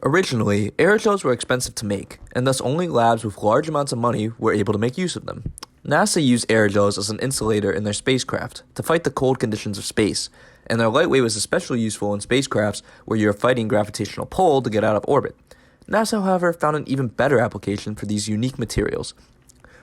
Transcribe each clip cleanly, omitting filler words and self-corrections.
Originally, aerogels were expensive to make, and thus only labs with large amounts of money were able to make use of them. NASA used aerogels as an insulator in their spacecraft to fight the cold conditions of space, and their lightweight was especially useful in spacecrafts where you're fighting gravitational pull to get out of orbit. NASA, however, found an even better application for these unique materials.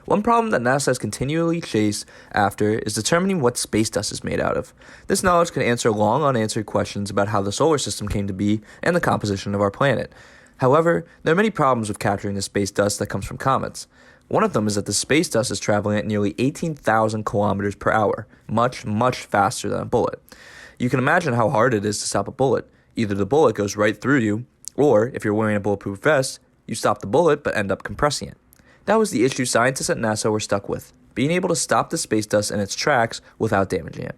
One problem that NASA has continually chased after is determining what space dust is made out of. This knowledge can answer long unanswered questions about how the solar system came to be and the composition of our planet. However, there are many problems with capturing the space dust that comes from comets. One of them is that the space dust is traveling at nearly 18,000 kilometers per hour, much, much faster than a bullet. You can imagine how hard it is to stop a bullet. Either the bullet goes right through you, or if you're wearing a bulletproof vest, you stop the bullet but end up compressing it. That was the issue scientists at NASA were stuck with, being able to stop the space dust in its tracks without damaging it.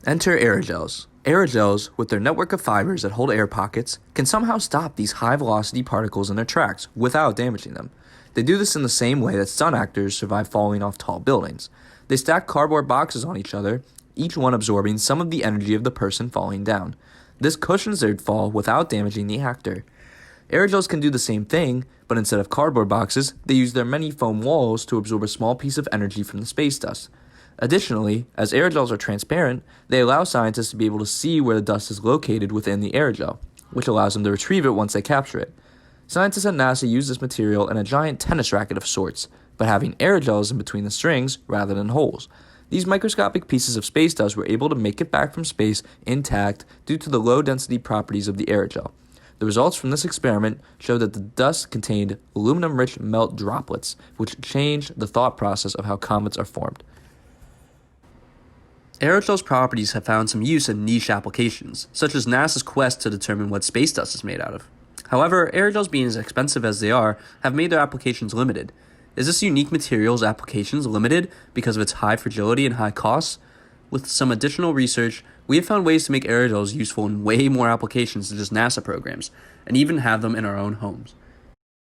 Enter aerogels. Aerogels, with their network of fibers that hold air pockets, can somehow stop these high-velocity particles in their tracks without damaging them. They do this in the same way that stunt actors survive falling off tall buildings. They stack cardboard boxes on each other, each one absorbing some of the energy of the person falling down. This cushions their fall without damaging the actor. Aerogels can do the same thing, but instead of cardboard boxes, they use their many foam walls to absorb a small piece of energy from the space dust. Additionally, as aerogels are transparent, they allow scientists to be able to see where the dust is located within the aerogel, which allows them to retrieve it once they capture it. Scientists at NASA use this material in a giant tennis racket of sorts, but having aerogels in between the strings rather than holes. These microscopic pieces of space dust were able to make it back from space intact due to the low-density properties of the aerogel. The results from this experiment showed that the dust contained aluminum-rich melt droplets, which changed the thought process of how comets are formed. Aerogel's properties have found some use in niche applications, such as NASA's quest to determine what space dust is made out of. However, aerogels being as expensive as they are have made their applications limited. Is this unique material's applications limited because of its high fragility and high costs? With some additional research, we have found ways to make aerogels useful in way more applications than just NASA programs, and even have them in our own homes.